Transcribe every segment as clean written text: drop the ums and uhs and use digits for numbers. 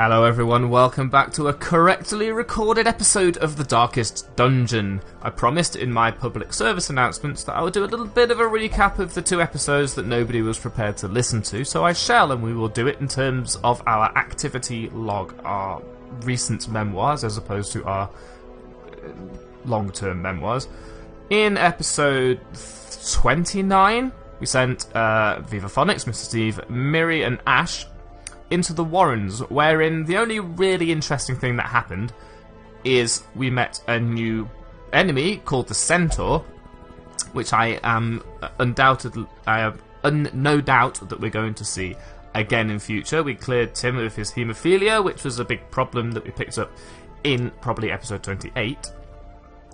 Hello everyone, welcome back to a correctly recorded episode of The Darkest Dungeon. I promised in my public service announcements that I would do a little bit of a recap of the two episodes that nobody was prepared to listen to, so I shall, and we will do it in terms of our activity log, our recent memoirs as opposed to our long-term memoirs. In episode 29, we sent Viva Phonics, Mr. Steve, Miri and Ash into the Warrens, wherein the only really interesting thing that happened is we met a new enemy called the Centaur, which I have no doubt that we're going to see again in future. We cleared Timmeh of his haemophilia, which was a big problem that we picked up in probably episode 28.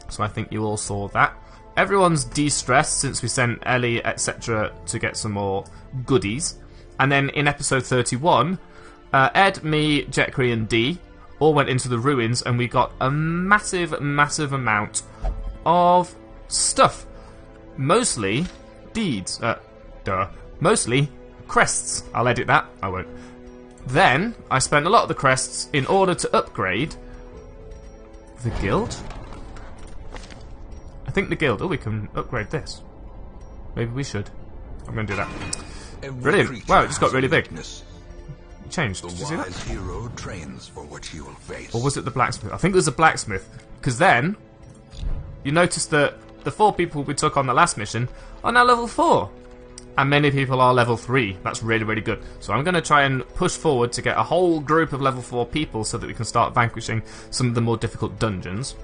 So I think you all saw that. Everyone's de-stressed since we sent Ellie, etc. to get some more goodies. And then in episode 31, Ed, me, Jekri and Dee all went into the ruins and we got a massive amount of stuff. Mostly deeds. Mostly crests. I'll edit that. I won't. Then, I spent a lot of the crests in order to upgrade the guild? I think the guild. Oh, we can upgrade this. Maybe we should. I'm going to do that. Brilliant. Wow, it just got really big. It changed. Did you see that? Hero trains for what he will face. Or was it the blacksmith? I think it was the blacksmith. Because then, you notice that the 4 people we took on the last mission are now level 4. And many people are level 3. That's really good. So I'm going to try and push forward to get a whole group of level 4 people so that we can start vanquishing some of the more difficult dungeons.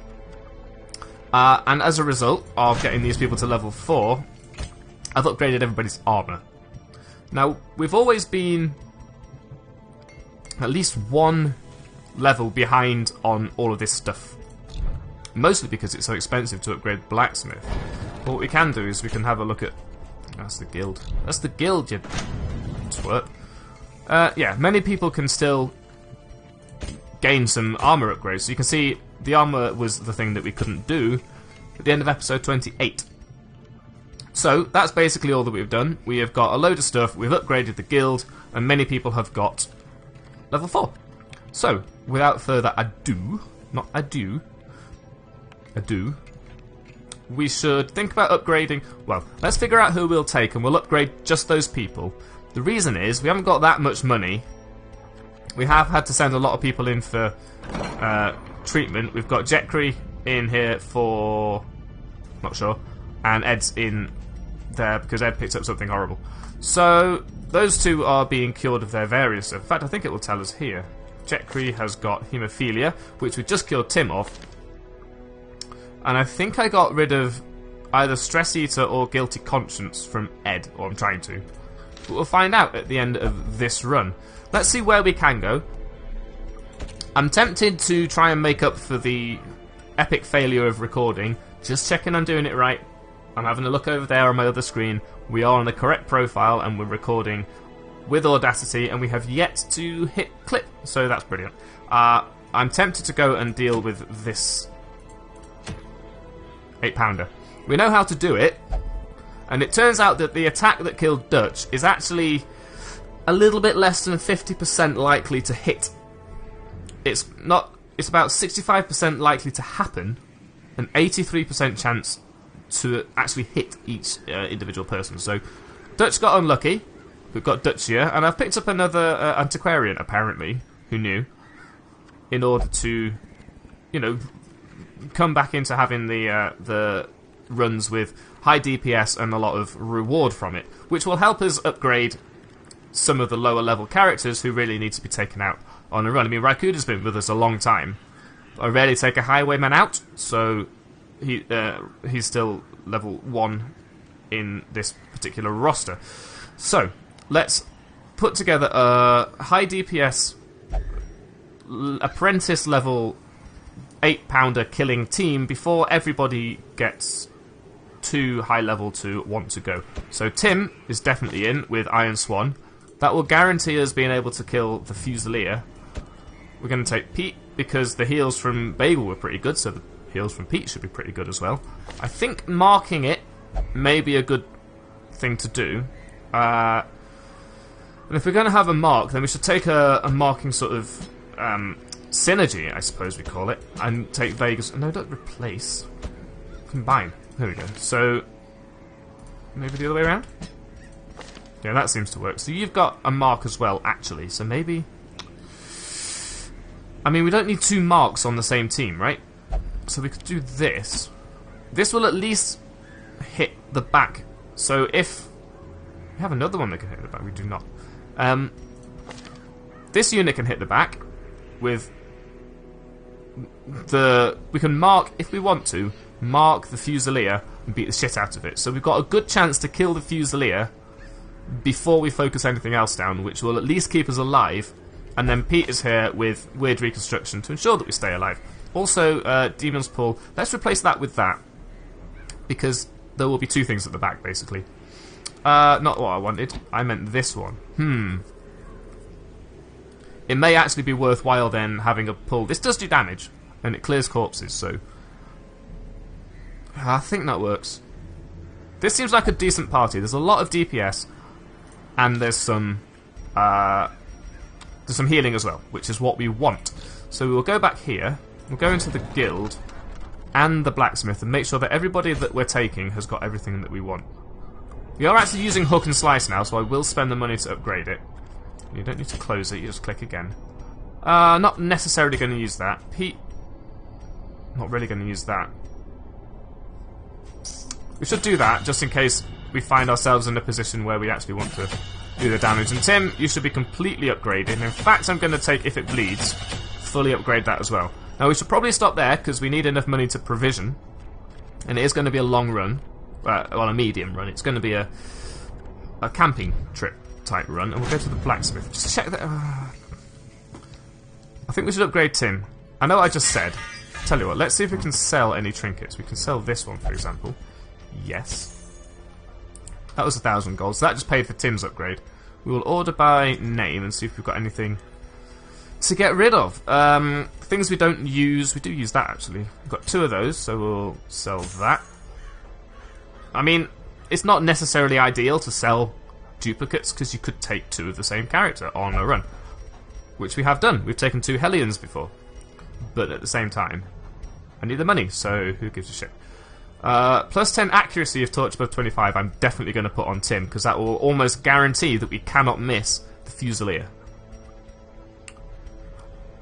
And as a result of getting these people to level 4, I've upgraded everybody's armour. Now, we've always been at least one level behind on all of this stuff. Mostly because it's so expensive to upgrade blacksmith. But what we can do is we can have a look at... That's the guild. That's the guild, you twerp. Yeah, many people can still gain some armour upgrades. So you can see the armour was the thing that we couldn't do at the end of episode 28. So, that's basically all that we've done. We have got a load of stuff, we've upgraded the guild, and many people have got level 4. So, without further ado, we should think about upgrading. Well, let's figure out who we'll take, and we'll upgrade just those people. The reason is, we haven't got that much money. We have had to send a lot of people in for treatment. We've got Jekri in here for... not sure. And Ed's in there because Ed picked up something horrible. So, those two are being cured of their various... In fact, I think it will tell us here. Jekri has got haemophilia, which we just killed Tim of. And I think I got rid of either Stress Eater or Guilty Conscience from Ed, or I'm trying to. But we'll find out at the end of this run. Let's see where we can go. I'm tempted to try and make up for the epic failure of recording. Just checking I'm doing it right. I'm having a look over there on my other screen. We are on the correct profile and we're recording with Audacity and we have yet to hit clip, so that's brilliant. I'm tempted to go and deal with this 8-pounder. We know how to do it, and it turns out that the attack that killed Dutch is actually a little bit less than 50% likely to hit. It's about 65% likely to happen, an 83% chance to actually hit each individual person. So, Dutch got unlucky. We've got Dutch here, and I've picked up another antiquarian, apparently, who knew, in order to, you know, come back into having the runs with high DPS and a lot of reward from it, which will help us upgrade some of the lower level characters who really need to be taken out on a run. I mean, Raikuda's been with us a long time. I rarely take a highwayman out, so he's still level 1 in this particular roster. So, let's put together a high DPS apprentice level 8-pounder killing team before everybody gets too high level to want to go. So Tim is definitely in with Iron Swan. That will guarantee us being able to kill the Fusilier. We're going to take Pete because the heals from Bagel were pretty good, so the heals from Pete should be pretty good as well. I think marking it may be a good thing to do. And if we're going to have a mark, then we should take a marking sort of synergy, I suppose we call it, and take Vegas. No, don't replace. Combine. There we go. So maybe the other way around. Yeah, that seems to work. So you've got a mark as well, actually. So maybe. I mean, we don't need 2 marks on the same team, right? So we could do this. This will at least hit the back. So if we have another one that can hit the back, we do not. This unit can hit the back with the. We can mark, if we want to, mark the Fusilier and beat the shit out of it. So we've got a good chance to kill the Fusilier before we focus anything else down, which will at least keep us alive. And then Pete is here with weird reconstruction to ensure that we stay alive. Also, Demon's Pull. Let's replace that with that, because there will be 2 things at the back, basically. Not what I wanted. I meant this one. It may actually be worthwhile then having a pull. This does do damage, and it clears corpses, so I think that works. This seems like a decent party. There's a lot of DPS, and there's some healing as well, which is what we want. So we'll go back here. We'll go into the guild and the blacksmith and make sure that everybody that we're taking has got everything that we want. We are actually using hook and slice now, so I will spend the money to upgrade it. You don't need to close it, you just click again. Not necessarily going to use that. Pete, not really going to use that. We should do that, just in case we find ourselves in a position where we actually want to do the damage. And Tim, you should be completely upgraded. And in fact, I'm going to take, if it bleeds, fully upgrade that as well. Now, we should probably stop there, because we need enough money to provision. And it is going to be a long run. Well, a medium run. It's going to be a camping trip type run. And we'll go to the blacksmith. Just check that. I think we should upgrade Tim. I know what I just said. Tell you what, let's see if we can sell any trinkets. We can sell this one, for example. Yes. That was 1,000 gold, so that just paid for Tim's upgrade. We will order by name and see if we've got anything to get rid of. Things we don't use, we do use that actually. We've got 2 of those, so we'll sell that. I mean, it's not necessarily ideal to sell duplicates, because you could take 2 of the same character on a run. Which we have done. We've taken 2 Hellions before. But at the same time, I need the money, so who gives a shit? Plus 10 accuracy if torch above 25, I'm definitely going to put on Tim, because that will almost guarantee that we cannot miss the Fusilier.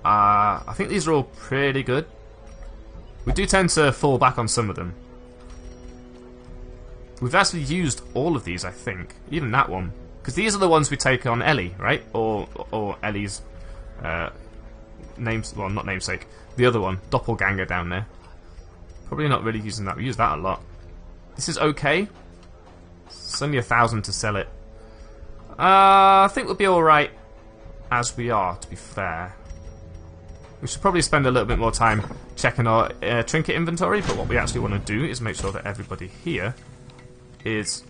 I think these are all pretty good. We do tend to fall back on some of them. We've actually used all of these, I think. Even that one. Because these are the ones we take on Ellie, right? Or Ellie's names, well, not namesake. The other one, Doppelganger down there. Probably not really using that. We use that a lot. This is okay. It's only 1,000 to sell it. I think we'll be alright as we are, to be fair. We should probably spend a little bit more time checking our trinket inventory, but what we actually want to do is make sure that everybody here is...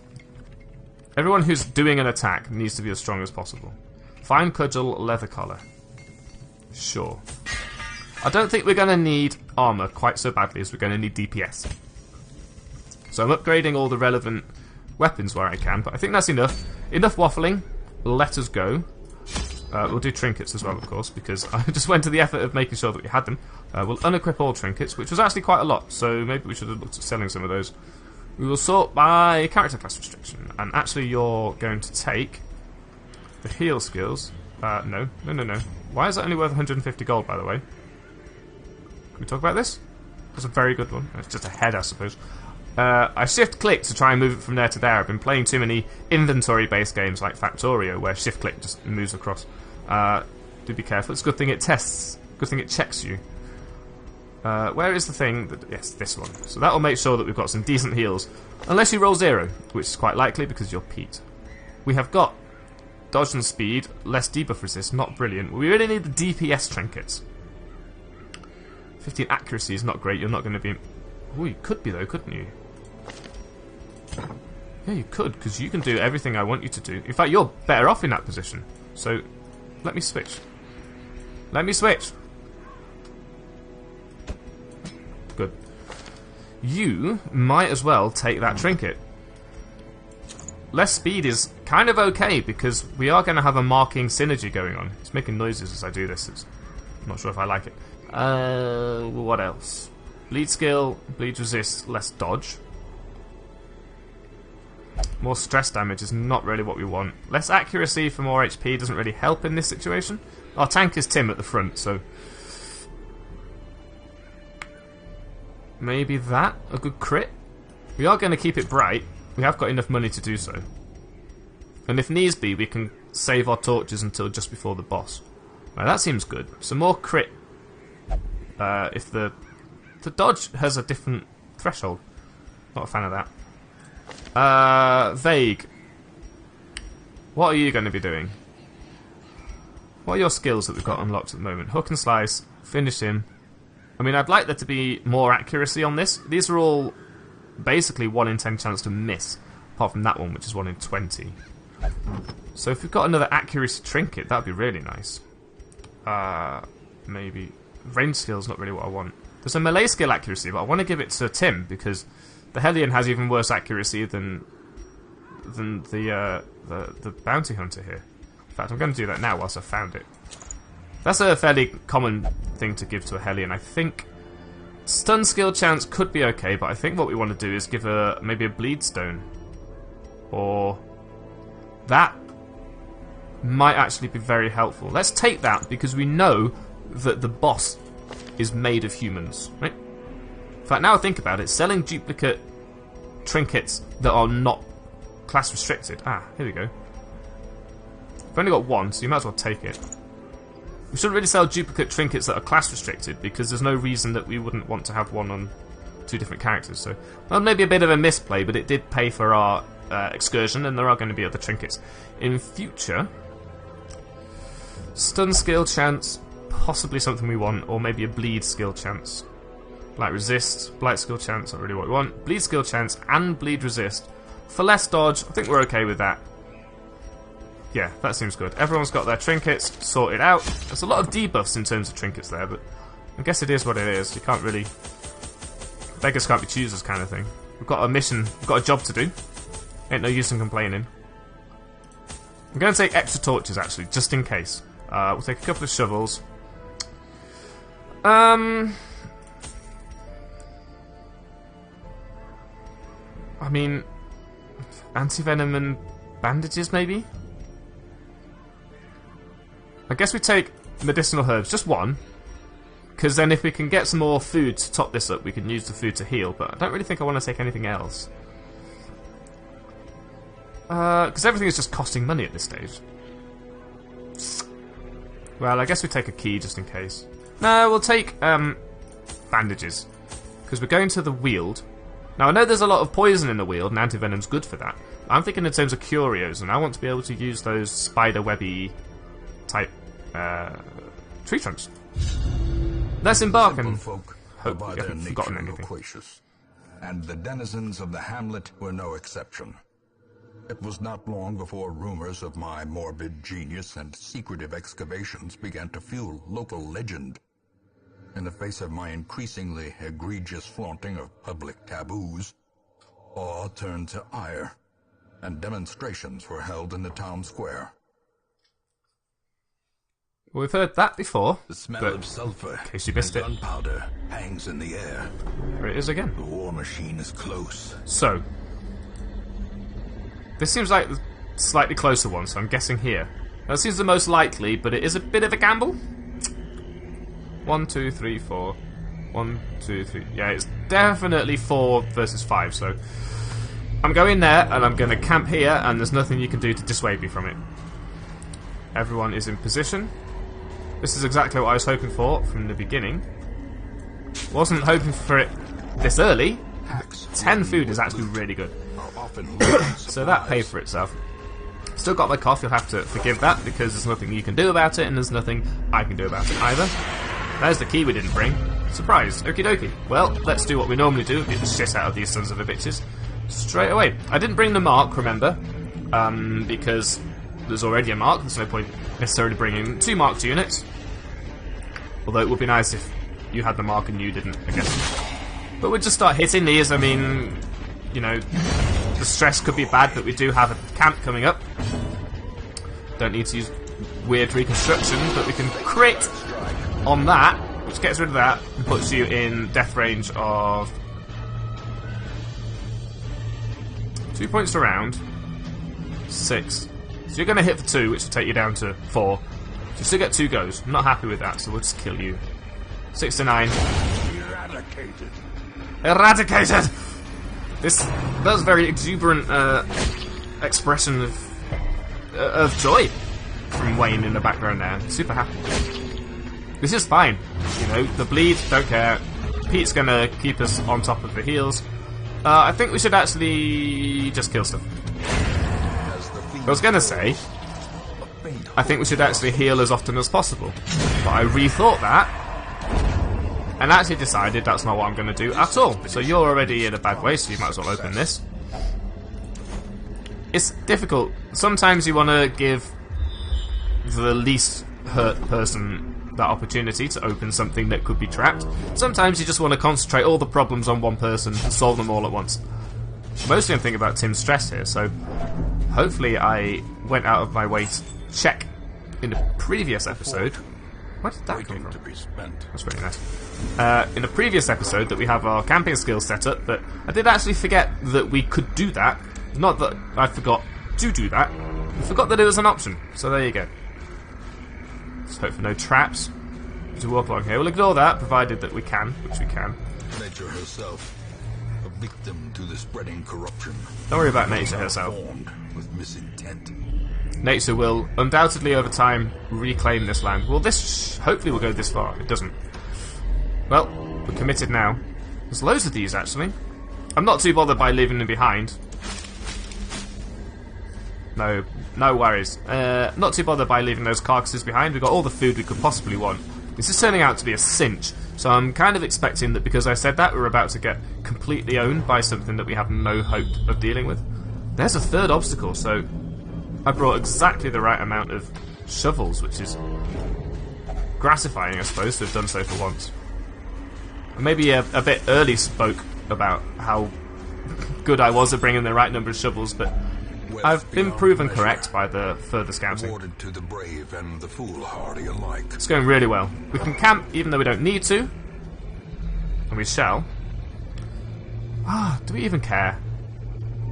Everyone who's doing an attack needs to be as strong as possible. Fine cudgel, leather collar. Sure. I don't think we're going to need armor quite so badly as we're going to need DPS. So I'm upgrading all the relevant weapons where I can, but I think that's enough. Enough waffling. Let us go. We'll do trinkets as well, of course, because I just went to the effort of making sure that we had them. We'll unequip all trinkets, which was actually quite a lot, so maybe we should have looked at selling some of those. We will sort by character class restriction, and actually you're going to take the heal skills. No. Why is that only worth 150 gold, by the way? Can we talk about this? That's a very good one. It's just a head, I suppose. I shift-click to try and move it from there to there. I've been playing too many inventory-based games like Factorio, where shift-click just moves across. Do be careful. It's a good thing it tests. Good thing it checks you. Where is the thing? Yes, this one. So that will make sure that we've got some decent heals. Unless you roll 0, which is quite likely because you're Pete. We have got dodge and speed, less debuff resist, not brilliant. We really need the DPS trinkets. 15 accuracy is not great. You're not going to be... Oh, you could be though, couldn't you? Yeah, you could, because you can do everything I want you to do. In fact, you're better off in that position. So, let me switch. Let me switch. Good. You might as well take that trinket. Less speed is kind of okay, because we are going to have a marking synergy going on. It's making noises as I do this. It's Not sure if I like it. What else? Bleed skill, bleed resist, less dodge. More stress damage is not really what we want. Less accuracy for more HP doesn't really help in this situation. Our tank is Tim at the front, so... maybe that? A good crit? We are going to keep it bright. We have got enough money to do so. And if needs be, we can save our torches until just before the boss. Now that seems good. Some more crit. If the dodge has a different threshold. Not a fan of that. Vague. What are you going to be doing? What are your skills that we've got unlocked at the moment? Hook and slice, finish him. I mean, I'd like there to be more accuracy on this. These are all basically 1 in 10 chance to miss, apart from that one, which is 1 in 20. So if we've got another accuracy trinket, that'd be really nice. Maybe range skill's not really what I want. There's a melee skill accuracy, but I want to give it to Tim because the Hellion has even worse accuracy than the bounty hunter here. In fact, I'm going to do that now whilst I've found it. That's a fairly common thing to give to a Hellion. I think stun skill chance could be okay, but I think what we want to do is give her maybe a bleed stone. Or that might actually be very helpful. Let's take that because we know that the boss is made of humans, right? In fact, now I think about it, selling duplicate trinkets that are not class restricted. Ah, here we go. We've only got one, so you might as well take it. We shouldn't really sell duplicate trinkets that are class restricted because there's no reason that we wouldn't want to have one on 2 different characters. So, well, maybe a bit of a misplay, but it did pay for our excursion, and there are going to be other trinkets in future. Stun skill chance, possibly something we want, or maybe a bleed skill chance. Blight resist, blight skill chance, not really what we want. Bleed skill chance and bleed resist. For less dodge, I think we're okay with that. Yeah, that seems good. Everyone's got their trinkets sorted out. There's a lot of debuffs in terms of trinkets there, but I guess it is what it is. You can't really... beggars can't be choosers kind of thing. We've got a mission, we've got a job to do. Ain't no use in complaining. I'm going to take extra torches, actually, just in case. We'll take a couple of shovels. I mean... anti-venom and bandages, maybe? I guess we take medicinal herbs, just one. Because then if we can get some more food to top this up, we can use the food to heal. But I don't really think I want to take anything else. Because everything is just costing money at this stage. Well, I guess we take a key just in case. No, we'll take bandages. Because we're going to the Weald. Now, I know there's a lot of poison in the Weald, and antivenom's good for that. I'm thinking in terms of curios, and I want to be able to use those spider-webby type tree trunks. Let's embark and folk hope by we their haven't nature forgotten anything. loquacious, and the denizens of the hamlet were no exception. It was not long before rumors of my morbid genius and secretive excavations began to fuel local legend. In the face of my increasingly egregious flaunting of public taboos, awe turned to ire, and demonstrations were held in the town square. We've heard that before. The smell but of sulfur in case you missed and it, gunpowder hangs in the air. there it is again. The war machine is close. So, this seems like the slightly closer one, so I'm guessing here. That seems the most likely, but it is a bit of a gamble. 1, 2, 3, 4. 1, 2, 3. Yeah, it's definitely 4 versus 5, so I'm going there, and I'm going to camp here, and there's nothing you can do to dissuade me from it. Everyone is in position. This is exactly what I was hoping for from the beginning. Wasn't hoping for it this early. 10 food is actually really good. So that paid for itself. Still got my cough, you'll have to forgive that, because there's nothing you can do about it, and there's nothing I can do about it either. There's the key we didn't bring. Surprise, okie dokie. Well, let's do what we normally do, get the shit out of these sons of a bitches. Straight away. I didn't bring the mark, remember, because there's already a mark, there's no point necessarily bringing 2 marked units. Although it would be nice if you had the mark and you didn't, I guess. But we'll just start hitting these. I mean, you know, the stress could be bad, but we do have a camp coming up. Don't need to use weird reconstruction, but we can crit on that, which gets rid of that and puts you in death range of 2 points to round, 6. So you're going to hit for 2, which will take you down to 4. So you still get 2 goes. I'm not happy with that, so we'll just kill you. 6 to 9. Eradicated. Eradicated! That was a very exuberant expression of joy from Wayne in the background there. Super happy. This is fine. You know, the bleed, don't care. Pete's gonna keep us on top of the heals. I think we should actually just kill stuff. I was gonna say, I think we should actually heal as often as possible. But I rethought that, and actually decided that's not what I'm gonna do at all. So you're already in a bad way, so you might as well open this. It's difficult. Sometimes you want to give the least hurt person that opportunity to open something that could be trapped. Sometimes you just want to concentrate all the problems on one person and solve them all at once. Mostly I'm thinking about Tim's stress here, so hopefully I went out of my way to check in the previous episode. Where did that come from? That's really nice. In the previous episode that we have our camping skills set up, but I did actually forget that we could do that. Not that I forgot to do that, I forgot that it was an option, so there you go. Let's hope for no traps as we walk along here. We'll ignore that, provided that we can, which we can. Nature herself, a victim to the spreading corruption. Don't worry about nature herself. With misintent. Nature will undoubtedly over time reclaim this land. Well, this hopefully will go this far. It doesn't. Well, we're committed now. There's loads of these actually. I'm not too bothered by leaving them behind. No worries. Not too bothered by leaving those carcasses behind. We've got all the food we could possibly want. This is turning out to be a cinch, so I'm kind of expecting that because I said that, we're about to get completely owned by something that we have no hope of dealing with. There's a third obstacle, so I brought exactly the right amount of shovels, which is gratifying, I suppose, to have done so for once. And maybe a bit early spoke about how good I was at bringing the right number of shovels, but I've been proven correct by the further scouting. To the brave and the foolhardy alike. It's going really well. We can camp even though we don't need to, and we shall. Do we even care?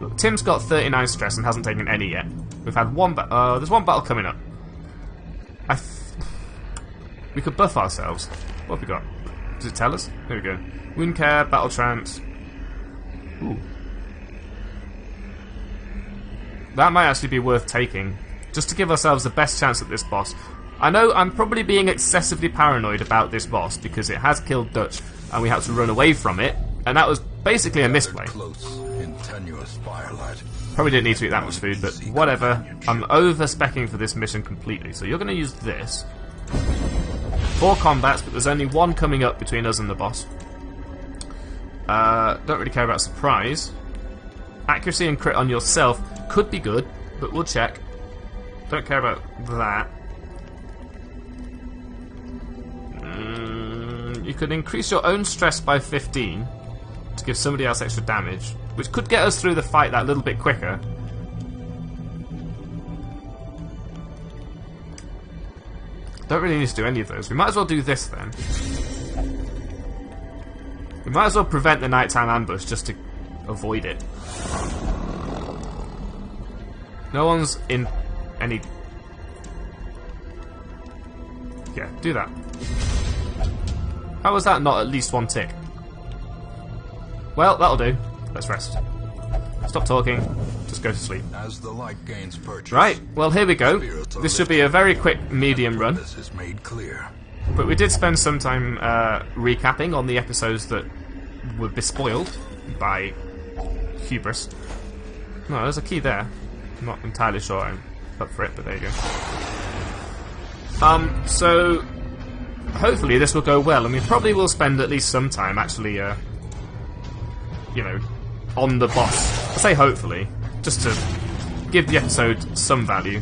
Look, Tim's got 39 stress and hasn't taken any yet. We've had one there's one battle coming up. We could buff ourselves. What have we got? Does it tell us? There we go. Wound care, battle trance. Ooh. That might actually be worth taking, just to give ourselves the best chance at this boss. I know I'm probably being excessively paranoid about this boss because it has killed Dutch and we had to run away from it, and that was basically a misplay. Probably didn't need to eat that much food, but whatever. I'm over-speccing for this mission completely, so you're going to use this. 4 combats, but there's only 1 coming up between us and the boss. Don't really care about surprise. Accuracy and crit on yourself could be good, but we'll check. Don't care about that. You could increase your own stress by 15 to give somebody else extra damage, which could get us through the fight that little bit quicker. Don't really need to do any of those. We might as well do this then. We might as well prevent the nighttime ambush just to avoid it. No one's in any... Yeah, do that. How was that not at least 1 tick? Well, that'll do. Let's rest. Stop talking. Just go to sleep. As the light gains purchase, right, well here we go. This should be a very quick medium run. This is made clear. But we did spend some time recapping on the episodes that were bespoiled by hubris. No, there's a key there. I'm not entirely sure I'm up for it, but there you go. So hopefully this will go well, and we probably will spend at least some time actually, you know, on the boss. I say hopefully, just to give the episode some value.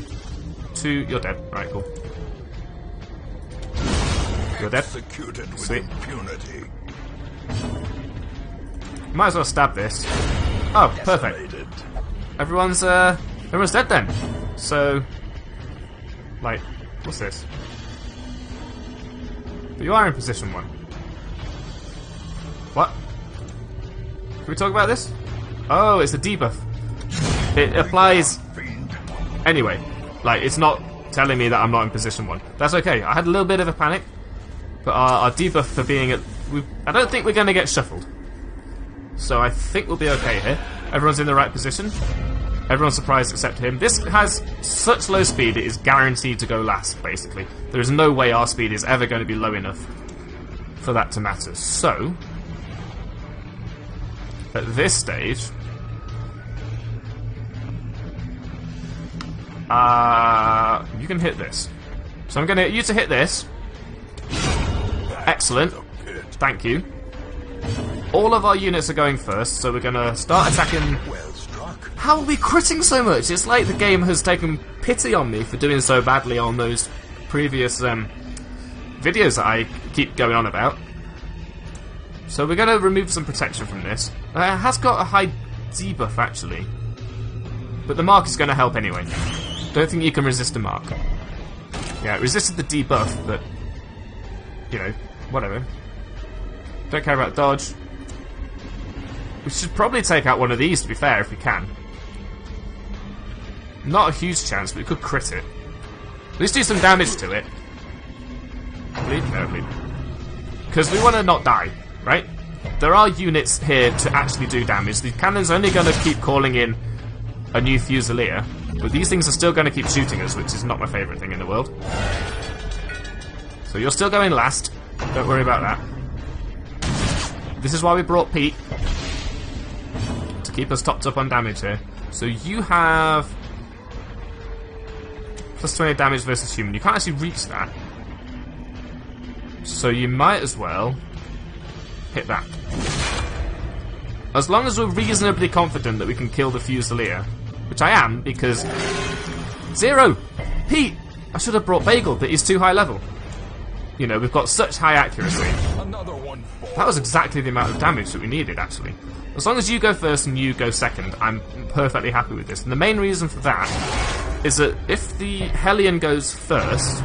You're dead. Right, cool. You're dead. Executed with Sweet. impunity. Might as well stab this. Oh, perfect. Everyone's dead then. So, like, what's this? you are in position 1. What? Can we talk about this? Oh, it's a debuff. It applies... Anyway, like, it's not telling me that I'm not in position 1. That's okay. I had a little bit of a panic. But our debuff for being at... I don't think we're going to get shuffled. So I think we'll be okay here. Everyone's in the right position. Everyone's surprised except him. This has such low speed, it is guaranteed to go last, basically. There is no way our speed is ever going to be low enough for that to matter. So, at this stage, you can hit this. So I'm going to get you to hit this. Excellent. Thank you. All of our units are going first, so we're going to start attacking... How are we critting so much? It's like the game has taken pity on me for doing so badly on those previous videos that I keep going on about. So we're going to remove some protection from this. It has got a high debuff, actually. But the mark is going to help anyway. Don't think you can resist a mark. Yeah, it resisted the debuff, but... You know, whatever. Don't care about dodge. We should probably take out one of these, to be fair, if we can. Not a huge chance, but we could crit it. Let's do some damage to it. Bleed? No, bleed. Because we want to not die, right? There are units here to actually do damage. The cannon's only going to keep calling in a new Fusilier, but these things are still going to keep shooting us, which is not my favourite thing in the world. So you're still going last. Don't worry about that. This is why we brought Pete. To keep us topped up on damage here. So you have... plus 20 damage versus human. You can't actually reach that. So you might as well hit that. As long as we're reasonably confident that we can kill the Fusilier, which I am, because... 0! Pete! I should have brought Bagel, but he's too high level. You know, we've got such high accuracy. That was exactly the amount of damage that we needed, actually. As long as you go first and you go second, I'm perfectly happy with this. And the main reason for that is that if the Hellion goes first,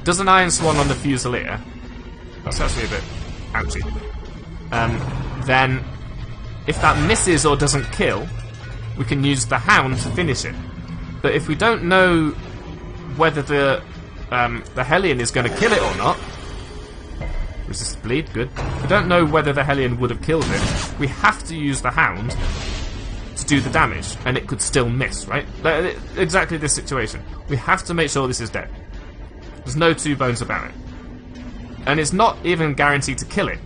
does an Iron Swan on the Fusilier, that's actually a bit ouchy, then if that misses or doesn't kill, we can use the Hound to finish it. But if we don't know whether the Hellion is going to kill it or not, resist bleed, good. If we don't know whether the Hellion would have killed it, we have to use the Hound to do the damage, and it could still miss, right? Exactly this situation. We have to make sure this is dead. There's no two bones about it. And it's not even guaranteed to kill it.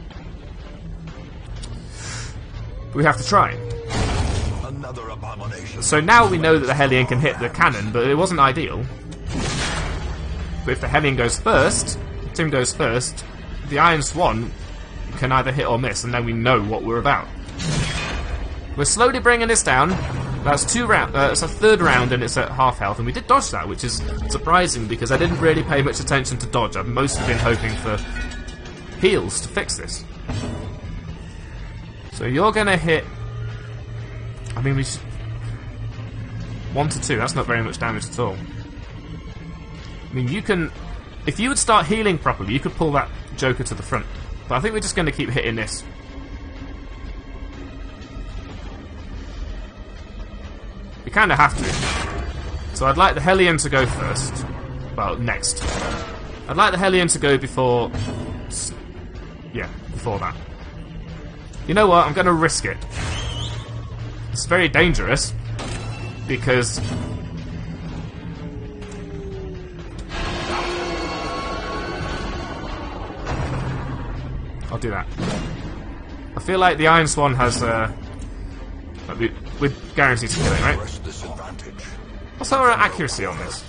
We have to try. Another abomination. So now we know that the Hellion can hit the cannon, but it wasn't ideal. But if the Hellion goes first, Tim goes first, the Iron Swan can either hit or miss, and then we know what we're about. We're slowly bringing this down. That's it's a third round and it's at half health, and we did dodge that, which is surprising because I didn't really pay much attention to dodge. I've mostly been hoping for heals to fix this. So you're gonna hit... I mean, we should... 1 to 2, that's not very much damage at all. I mean, you can... If you would start healing properly, you could pull that Joker to the front. But I think we're just going to keep hitting this. We kind of have to. So I'd like the Hellion to go first. Well, next. I'd like the Hellion to go before... Yeah, before that. You know what? I'm going to risk it. It's very dangerous. Because... I'll do that. I feel like the Iron Swan has, we're guaranteed to kill it, right? What's our accuracy on this?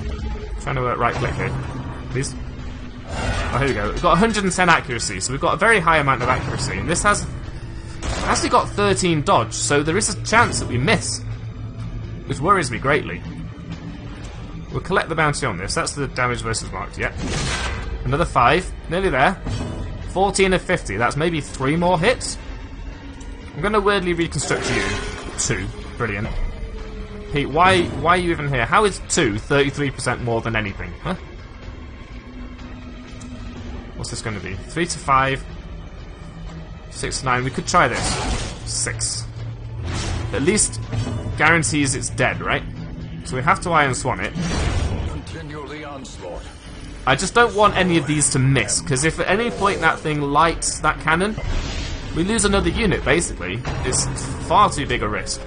I'm trying to right click here. Please. Oh, here we go. We've got 110 accuracy, so we've got a very high amount of accuracy. And this has actually got 13 dodge, so there is a chance that we miss. Which worries me greatly. We'll collect the bounty on this. That's the damage versus marked, yep. Another 5. Nearly there. 14 of 50, that's maybe 3 more hits? I'm going to weirdly reconstruct you. 2, brilliant. Pete, why are you even here? How is 2 33% more than anything, huh? What's this going to be? 3 to 5. 6 to 9. We could try this. 6. At least guarantees it's dead, right? So we have to Iron Swan it. Continue the onslaught. I just don't want any of these to miss, because if at any point that thing lights that cannon, we lose another unit, basically. It's far too big a risk.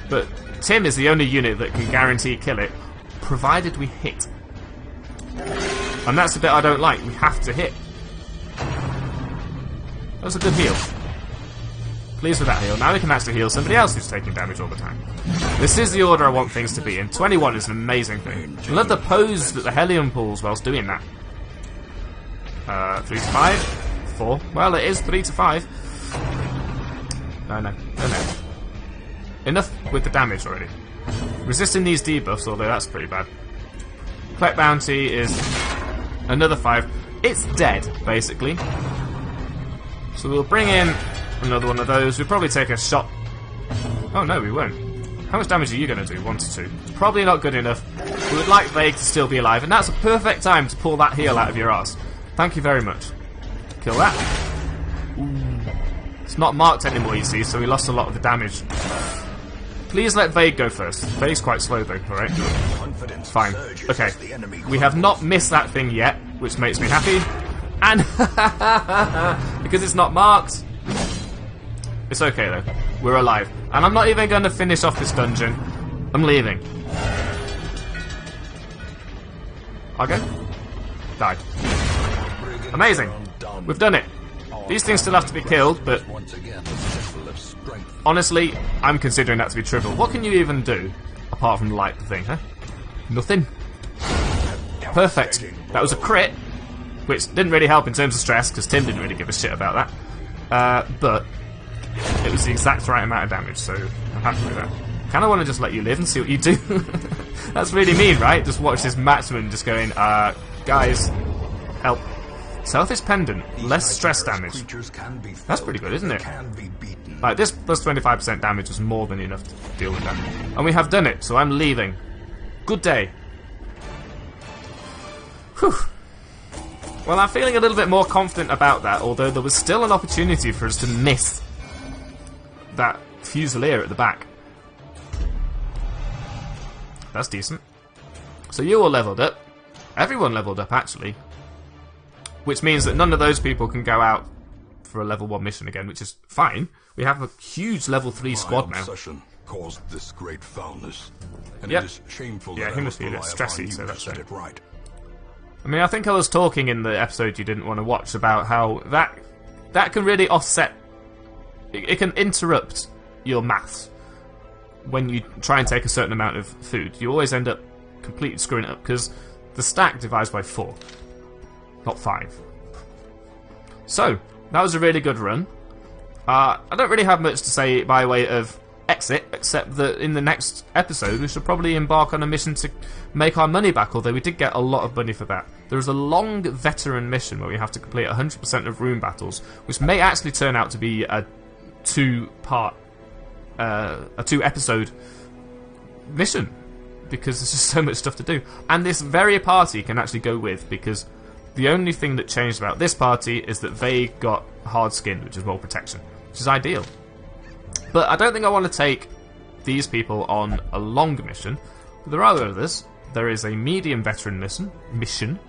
But Tim is the only unit that can guarantee kill it, provided we hit. And that's the bit I don't like. We have to hit. That was a good heal. Pleased with that heal. Now we can actually heal somebody else who's taking damage all the time. This is the order I want things to be in. 21 is an amazing thing. I love the pose that the Helium pulls whilst doing that. 3 to 5. 4. Well, it is 3 to 5. No. Enough with the damage already. Resisting these debuffs, although that's pretty bad. Collect bounty is another 5. It's dead, basically. So we'll bring in another one of those. We'll probably take a shot. Oh no, we won't. How much damage are you going to do? 1 to 2. Probably not good enough. We would like Vague to still be alive, and that's a perfect time to pull that heal out of your arse. Thank you very much. Kill that. Ooh. It's not marked anymore, you see, so we lost a lot of the damage. Please let Vague go first. Vague's quite slow though, alright? Fine. Okay. We have not missed that thing yet, which makes me happy. And because it's not marked. It's okay though. We're alive. And I'm not even going to finish off this dungeon. I'm leaving. Okay. Died. Amazing. We've done it. These things still have to be killed, but honestly, I'm considering that to be trivial. What can you even do apart from light the thing, huh? Nothing. Perfect. That was a crit, which didn't really help in terms of stress, because Tim didn't really give a shit about that. But it was the exact right amount of damage, so I'm happy with that. Kinda want to just let you live and see what you do. That's really mean, right? Just watch this marksman just going, guys, help. Selfish Pendant, less stress damage. That's pretty good, isn't it? Like, this plus 25% damage is more than enough to deal with that. And we have done it, so I'm leaving. Good day. Whew. Well, I'm feeling a little bit more confident about that, although there was still an opportunity for us to miss that Fusilier at the back. That's decent. So you all leveled up. Everyone leveled up, actually. Which means that none of those people can go out for a level 1 mission again, which is fine. We have a huge level 3 squad now. Caused this great foulness, and yep. it is shameful yeah, that he must be a bit stressy, so that's it right. I mean, I think I was talking in the episode you didn't want to watch about how that can really offset. It can interrupt your maths when you try and take a certain amount of food. You always end up completely screwing it up because the stack divides by 4. Not 5. So, that was a really good run. I don't really have much to say by way of exit, except that in the next episode we should probably embark on a mission to make our money back, although we did get a lot of money for that. There is a long veteran mission where we have to complete 100% of room battles, which may actually turn out to be a 2-episode mission, because there's just so much stuff to do. And this very party can actually go with, because the only thing that changed about this party is that Vague got hard skin, which is more protection, which is ideal. But I don't think I want to take these people on a long mission. But there are others. There is a medium veteran mission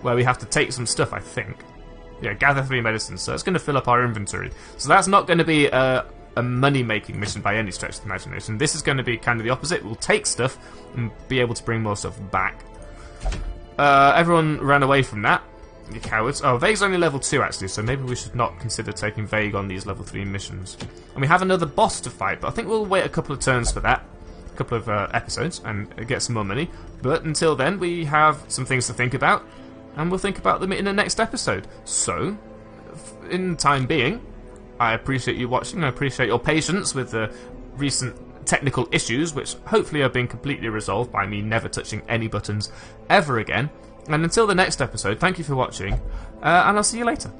where we have to take some stuff, I think. Yeah, gather 3 medicines, so it's going to fill up our inventory. So that's not going to be a money-making mission by any stretch of the imagination. This is going to be kind of the opposite. We'll take stuff and be able to bring more stuff back. Everyone ran away from that. You cowards. Oh, Vague's only level 2 actually, so maybe we should not consider taking Vague on these level 3 missions. And we have another boss to fight, but I think we'll wait a couple of turns for that. A couple of episodes and get some more money. But until then, we have some things to think about, and we'll think about them in the next episode. So, in the time being, I appreciate you watching. I appreciate your patience with the recent technical issues, which hopefully are being completely resolved by me never touching any buttons ever again. And until the next episode, thank you for watching, and I'll see you later.